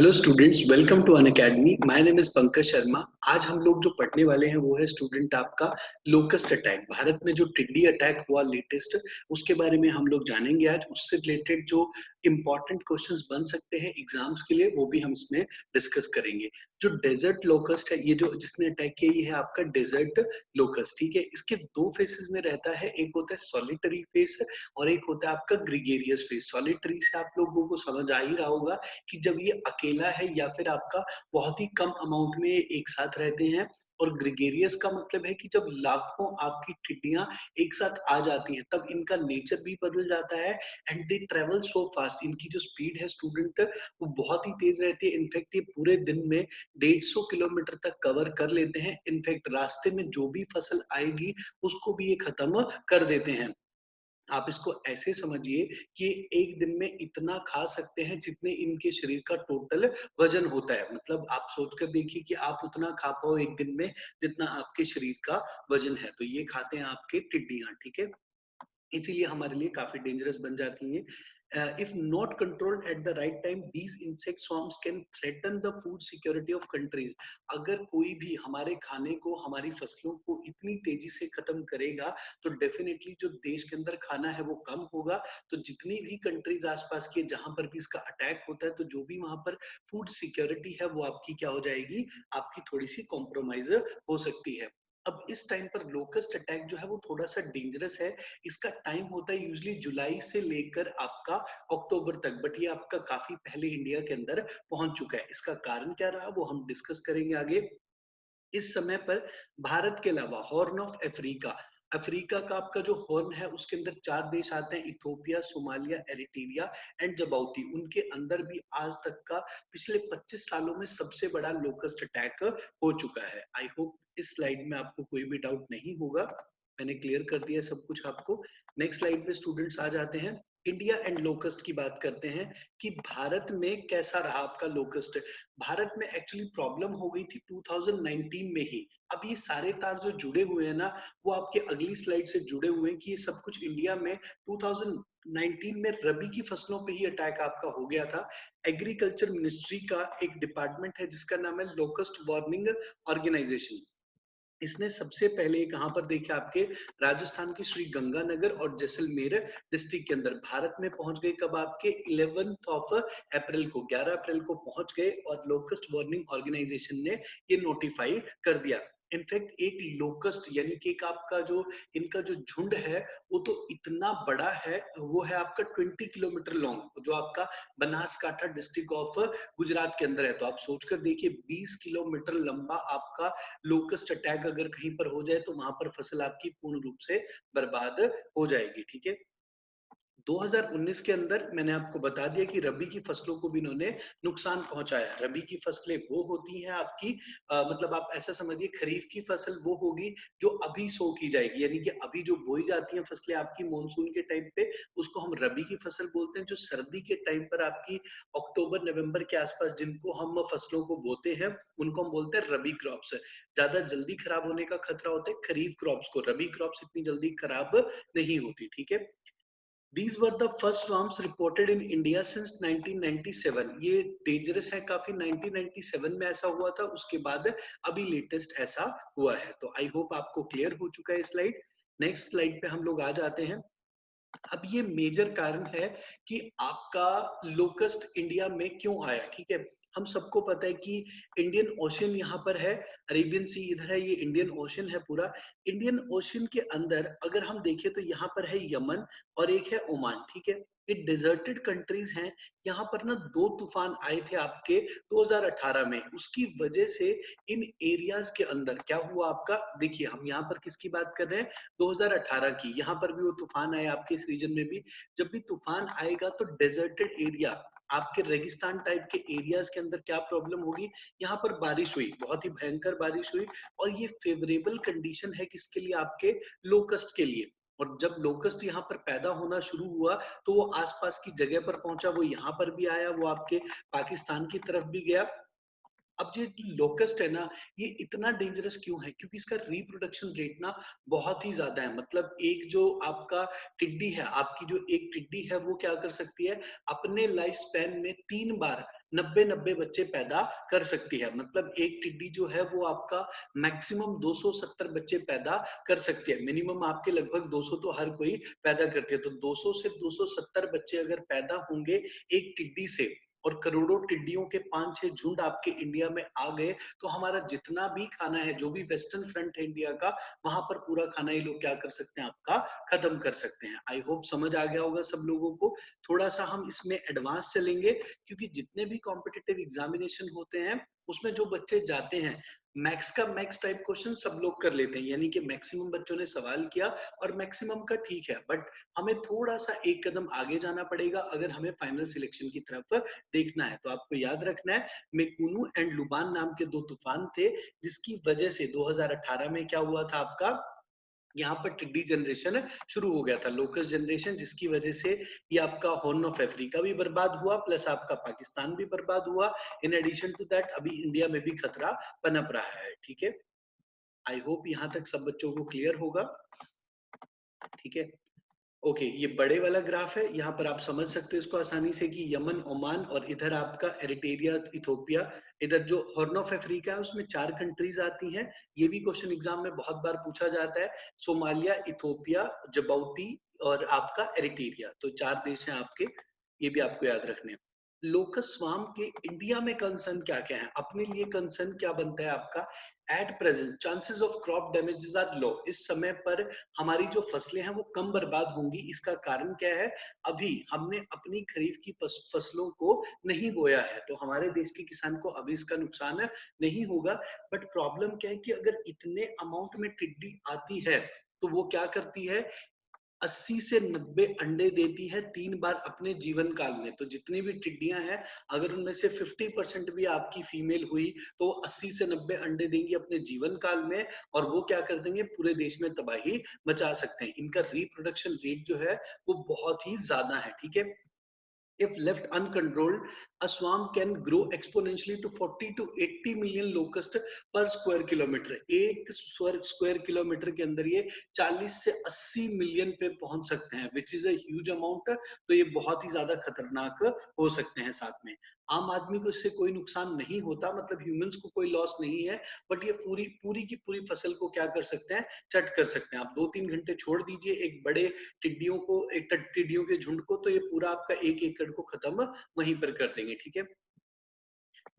Hello students, welcome to Unacademy. My name is Pankaj Sharma. आज हम लोग जो पढ़ने वाले हैं वो है स्टूडेंट आपका लोकस्ट अटैक। भारत में जो टिड्डी अटैक हुआ लेटेस्ट, उसके बारे में हम लोग जानेंगे आज। उससे रिलेटेड जो इम्पोर्टेंट क्वेश्चंस बन सकते हैं एग्जाम्स के लिए, वो भी हम इसमें डिस्कस करेंगे। जो डेजर्ट लोकस्ट है, ये जो जिसने अटैक किया, ये है आपका डेजर्ट लोकस्ट। ठीक है, इसके दो फेसेस में रहता है। एक होता है सॉलिटरी फेस और एक होता है आपका ग्रीगेरियस फेस। सॉलिटरी से आप लोगों को समझ आ ही रहा होगा कि जब ये अकेला है या फिर आपका बहुत ही कम अमाउंट में एक साथ रहते हैं। और ग्रिगेरियस का मतलब है कि जब लाखों आपकी टिड्डियां एक साथ आ जाती हैं, तब इनका नेचर भी बदल जाता है। And they travel so fast, इनकी जो स्पीड है स्टूडेंट, वो बहुत ही तेज रहती है। इनफैक्ट ये पूरे दिन में 150 किलोमीटर तक कवर कर लेते हैं। इनफैक्ट रास्ते में जो भी फसल आएगी उसको भी ये खत्म कर देते हैं। आप इसको ऐसे समझिए कि एक दिन में इतना खा सकते हैं जितने इनके शरीर का टोटल वजन होता है। मतलब आप सोचकर देखिए कि आप उतना खा पाओ एक दिन में जितना आपके शरीर का वजन है। तो ये खाते हैं आपके टिड्डियां। ठीक है, इसीलिए हमारे लिए काफी डेंजरस बन जाती है। If not controlled at the right time, these insect swarms can threaten the food security of countries. अगर कोई भी हमारे खाने को, हमारी फसलों को इतनी तेजी से खत्म करेगा, तो डेफिनेटली जो देश के अंदर खाना है वो कम होगा। तो जितनी भी कंट्रीज आसपास की जहां पर भी इसका अटैक होता है, तो जो भी वहां पर फूड सिक्योरिटी है वो आपकी क्या हो जाएगी, आपकी थोड़ी सी कॉम्प्रोमाइज हो सकती है। अब इस टाइम पर लोकस्ट अटैक जो है वो थोड़ा सा डेंजरस है। इसका टाइम होता है यूजली जुलाई से लेकर आपका अक्टूबर तक, बट ये आपका काफी पहले इंडिया के अंदर पहुंच चुका है। इसका कारण क्या रहा वो हम डिस्कस करेंगे आगे। इस समय पर भारत के अलावा हॉर्न ऑफ अफ्रीका, अफ्रीका का आपका जो हॉर्न है उसके अंदर 4 देश आते हैं, इथोपिया, सोमालिया, एरिट्रिया एंड जबाउती। उनके अंदर भी आज तक का पिछले 25 सालों में सबसे बड़ा लोकस्ट अटैक हो चुका है। आई होप इस स्लाइड में आपको कोई भी डाउट नहीं होगा, मैंने क्लियर कर दिया सब कुछ आपको। नेक्स्ट स्लाइड पे स्टूडेंट्स आ जाते हैं। इंडिया एंड लोकस्ट की बात करते हैं कि भारत में कैसा रहा आपका लोकस्ट। भारत में एक्चुअली प्रॉब्लम हो गई थी 2019 में ही। अब ये सारे तार जो जुड़े हुए हैं ना, वो आपके अगली स्लाइड से जुड़े हुए हैं कि ये सब कुछ इंडिया में 2019 में रबी की फसलों पे ही अटैक आपका हो गया था। एग्रीकल्चर मिनिस्ट्री का एक डिपार्टमेंट है जिसका नाम है लोकस्ट वार्निंग ऑर्गेनाइजेशन। इसने सबसे पहले कहां पर देखा, आपके राजस्थान के श्री गंगानगर और जैसलमेर डिस्ट्रिक्ट के अंदर। भारत में पहुंच गए कब, आपके 11 ऑफ अप्रैल को, 11 अप्रैल को पहुंच गए और लोकस्ट वार्निंग ऑर्गेनाइजेशन ने ये नोटिफाई कर दिया। इनफैक्ट एक लोकस्ट यानी कि एक आपका जो इनका जो झुंड है वो तो इतना बड़ा है, वो है आपका 20 किलोमीटर लॉन्ग, जो आपका बनासकाठा डिस्ट्रिक्ट ऑफ गुजरात के अंदर है। तो आप सोचकर देखिए 20 किलोमीटर लंबा आपका लोकस्ट अटैक अगर कहीं पर हो जाए तो वहां पर फसल आपकी पूर्ण रूप से बर्बाद हो जाएगी। ठीक है, 2019 के अंदर मैंने आपको बता दिया कि रबी की फसलों को भी इन्होंने नुकसान पहुंचाया। रबी की फसलें वो होती हैं आपकी, मतलब आप ऐसा समझिए खरीफ की फसल वो होगी जो अभी सो की जाएगी, यानी कि अभी जो बोई जाती हैं फसलें आपकी मॉनसून के टाइम पे, उसको हम रबी की फसल बोलते हैं। जो सर्दी के टाइम पर आपकी अक्टूबर नवंबर के आसपास जिनको हम फसलों को बोते हैं, उनको हम बोलते हैं रबी क्रॉप्स। ज्यादा जल्दी खराब होने का खतरा होता है खरीफ क्रॉप्स को, रबी क्रॉप्स इतनी जल्दी खराब नहीं होती। ठीक है, These were the first swarms reported in India since 1997। ये डेंजरस है काफी, 1997 में ऐसा हुआ था, उसके बाद अभी लेटेस्ट ऐसा हुआ है। तो आई होप आपको क्लियर हो चुका है स्लाइड। नेक्स्ट स्लाइड पे हम लोग आ जाते हैं। अब ये मेजर कारण है कि आपका लोकस्ट इंडिया में क्यों आया। ठीक है, हम सबको पता है कि इंडियन ओशियन यहाँ पर है, अरेबियन सी इधर है, ये इंडियन ओशियन है पूरा। इंडियन ओशियन के अंदर अगर हम देखें तो यहाँ पर है यमन और एक है ओमान। ठीक है, ये डेजर्टेड कंट्रीज हैं। यहाँ पर ना 2 तूफान आए थे आपके 2018 में, उसकी वजह से इन एरियाज के अंदर क्या हुआ आपका, देखिए हम यहाँ पर किसकी बात कर रहे हैं, 2018 की। यहाँ पर भी वो तूफान आए आपके इस रीजन में भी। जब भी तूफान आएगा तो डेजर्टेड एरिया, आपके रेगिस्तान टाइप के एरियाज के अंदर क्या प्रॉब्लम होगी, यहाँ पर बारिश हुई, बहुत ही भयंकर बारिश हुई। और ये फेवरेबल कंडीशन है किसके लिए, आपके लोकस्ट के लिए। और जब लोकस्ट यहाँ पर पैदा होना शुरू हुआ तो वो आसपास की जगह पर पहुंचा, वो यहाँ पर भी आया, वो आपके पाकिस्तान की तरफ भी गया। अब ये लोकस्ट है ना, ये इतना डेंजरस क्यों है, क्योंकि इसका रिप्रोडक्शन रेट ना बहुत ही ज्यादा है। मतलब एक जो आपका टिड्डी है, आपकी जो एक टिड्डी है वो क्या कर सकती है, अपने लाइफ स्पैन में 3 बार 90-90 बच्चे पैदा कर सकती है। मतलब एक टिड्डी जो है वो आपका मैक्सिमम 270 बच्चे पैदा कर सकती है। मिनिमम आपके लगभग 200 तो हर कोई पैदा करती है। तो 200 से 270 बच्चे अगर पैदा होंगे एक टिड्डी से, और करोड़ों टिड्डियों के 5-6 झुंड आपके इंडिया में आ गए, तो हमारा जितना भी खाना है, जो भी वेस्टर्न फ्रंट है इंडिया का, वहां पर पूरा खाना ये लोग क्या कर सकते हैं, आपका खत्म कर सकते हैं। आई होप समझ आ गया होगा सब लोगों को। थोड़ा सा हम इसमें एडवांस चलेंगे, क्योंकि जितने भी कॉम्पिटिटिव एग्जामिनेशन होते हैं उसमें जो बच्चे जाते हैं, मैक्स का मैक्स टाइप क्वेश्चन सब लोग कर लेते हैं, यानी कि मैक्सिमम बच्चों ने सवाल किया और मैक्सिमम का ठीक है, बट हमें थोड़ा सा एक कदम आगे जाना पड़ेगा अगर हमें फाइनल सिलेक्शन की तरफ देखना है। तो आपको याद रखना है, मेकुनु एंड लुबान नाम के दो तूफान थे, जिसकी वजह से 2018 में क्या हुआ था आपका, यहाँ पर टिड्डी जनरेशन शुरू हो गया था, लोकस्ट जनरेशन, जिसकी वजह से ये आपका हॉर्न ऑफ अफ्रीका भी बर्बाद हुआ, प्लस आपका पाकिस्तान भी बर्बाद हुआ। इन एडिशन टू दैट अभी इंडिया में भी खतरा पनप रहा है। ठीक है, आई होप यहाँ तक सब बच्चों को क्लियर होगा। ठीक है, ओके, ये बड़े वाला ग्राफ है, यहाँ पर आप समझ सकते हो इसको आसानी से कि यमन, ओमान और इधर आपका एरिटेरिया, इथोपिया, इधर जो हॉर्न ऑफ अफ्रीका है उसमें 4 कंट्रीज आती हैं। ये भी क्वेश्चन एग्जाम में बहुत बार पूछा जाता है, सोमालिया, इथोपिया, जिबूती और आपका एरिटेरिया, तो 4 देश हैं आपके, ये भी आपको याद रखने हैं। लोकस स्वाम के इंडिया में कंसर्न क्या क्या है, अपने लिए कंसर्न क्या बनता है आपका, at present chances of crop damages are low, इस समय पर हमारी जो फसलें हैं वो कम बर्बाद होंगी। इसका कारण क्या है, अभी हमने अपनी खरीफ की फसलों को नहीं बोया है, तो हमारे देश के किसान को अभी इसका नुकसान नहीं होगा। बट प्रॉब्लम क्या है कि अगर इतने अमाउंट में टिड्डी आती है तो वो क्या करती है, 80 से 90 अंडे देती है 3 बार अपने जीवन काल में। तो जितनी भी टिड्डियां हैं, अगर उनमें से 50% भी आपकी फीमेल हुई तो 80 से 90 अंडे देंगी अपने जीवन काल में, और वो क्या कर देंगे, पूरे देश में तबाही मचा सकते हैं। इनका रिप्रोडक्शन रेट जो है वो बहुत ही ज्यादा है। ठीक है, if left uncontrolled, a swarm can grow exponentially to 40 to 80 million locust per square kilometer। एक स्क्वायर किलोमीटर के अंदर ये 40 से 80 मिलियन पे पहुंच सकते हैं, which is a huge amount. तो ये बहुत ही ज्यादा खतरनाक हो सकते हैं। साथ में आम आदमी को इससे कोई नुकसान नहीं होता, मतलब ह्यूमंस को कोई लॉस नहीं है, बट ये पूरी पूरी की पूरी फसल को क्या कर सकते हैं, चट कर सकते हैं। आप 2-3 घंटे छोड़ दीजिए एक बड़े टिड्डियों को, एक टिड्डियों के झुंड को, तो ये पूरा आपका 1 एकड़ को खत्म वहीं पर कर देंगे। ठीक है,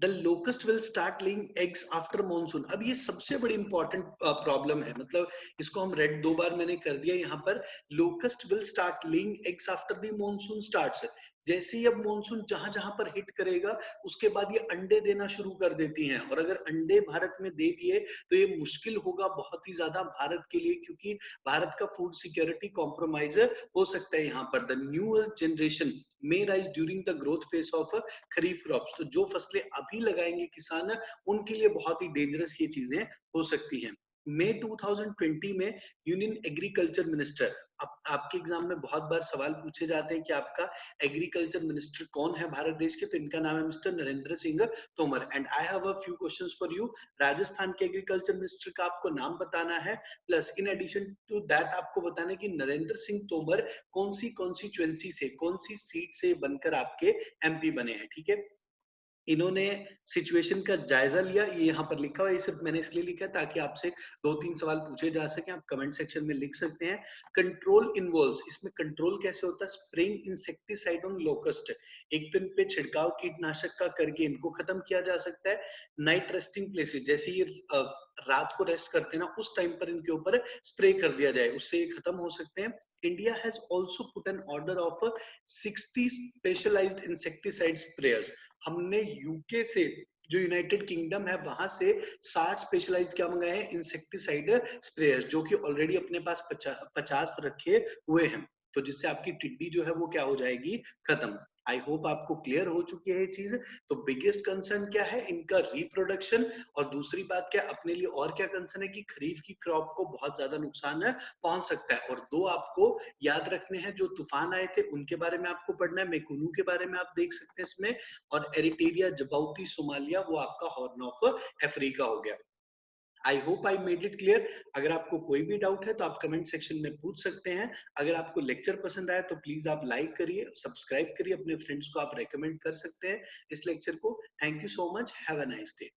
the locust will start laying eggs after monsoon. अब ये सबसे बड़ी इंपॉर्टेंट प्रॉब्लम है, मतलब इसको हम रेड 2 बार मैंने कर दिया यहाँ पर, locust will start laying eggs after the monsoon starts. जैसे ही अब मॉनसून जहां जहां पर हिट करेगा उसके बाद ये अंडे देना शुरू कर देती हैं, और अगर अंडे भारत में दे दिए तो ये मुश्किल होगा बहुत ही ज्यादा भारत के लिए, क्योंकि भारत का फूड सिक्योरिटी कॉम्प्रोमाइज हो सकता है यहाँ पर। The newer generation may rise during the growth phase of kharif crops. तो जो फसलें अभी लगाएंगे किसान, उनके लिए बहुत ही डेंजरस ये चीजें हो सकती हैं। मई 2020 में यूनियन एग्रीकल्चर मिनिस्टर, आपके एग्जाम में बहुत बार सवाल पूछे जाते हैं कि आपका एग्रीकल्चर मिनिस्टर कौन है भारत देश के, तो इनका नाम है mister Narendra Singh Tomar. And I have a few questions for you. Rajasthan के एग्रीकल्चर मिनिस्टर का आपको नाम बताना है, plus in addition to that आपको बताना है कि नरेंद्र सिंह तोमर कौन सी कॉन्स्टिट्यूएंसी से, कौन सी सीट से बनकर आपके एमपी बने हैं। ठीक है, इन्होंने सिचुएशन का जायजा लिया, ये यहाँ पर लिखा हुआ है, ये सिर्फ मैंने इसलिए लिखा है ताकि आपसे 2-3 सवाल पूछे जा सके, आप कमेंट सेक्शन में लिख सकते हैं। कंट्रोल इन्वॉल्व्स, इसमें कंट्रोल कैसे होता है, स्प्रेइंग इंसेक्टिसाइड ऑन लोकस्ट, एक दिन पे छिड़काव कीटनाशक का करके इनको खत्म किया जा सकता है। नाइट रेस्टिंग प्लेसेस, जैसे ये रात को रेस्ट करते हैं ना, उस टाइम पर इनके ऊपर स्प्रे कर दिया जाए, उससे ये खत्म हो सकते हैं। India has also put an order of 60 specialized insecticide sprayers. हमने यूके से, जो यूनाइटेड किंगडम है, वहां से 60 स्पेशलाइज्ड क्या मंगाए हैं, इंसेक्टिसाइड स्प्रेयर्स, जो कि ऑलरेडी अपने पास 50 रखे हुए हैं, तो जिससे आपकी टिड्डी जो है वो क्या हो जाएगी, खत्म। आई होप आपको क्लियर हो चुकी है ये चीज। तो बिगेस्ट कंसर्न क्या है, इनका रिप्रोडक्शन, और दूसरी बात क्या, अपने लिए और क्या कंसर्न है कि खरीफ की क्रॉप को बहुत ज्यादा नुकसान पहुंच सकता है। और 2 आपको याद रखने हैं, जो तूफान आए थे उनके बारे में आपको पढ़ना है, मेकुनु के बारे में आप देख सकते हैं इसमें, और एरिटेरिया, जिबूती, सोमालिया, वो आपका हॉर्न ऑफ अफ्रीका हो गया। I hope I made it clear. अगर आपको कोई भी डाउट है तो आप कमेंट सेक्शन में पूछ सकते हैं। अगर आपको लेक्चर पसंद आया तो प्लीज आप लाइक करिए, सब्सक्राइब करिए, अपने फ्रेंड्स को आप रेकमेंड कर सकते हैं इस लेक्चर को। Thank you so much, have a nice day.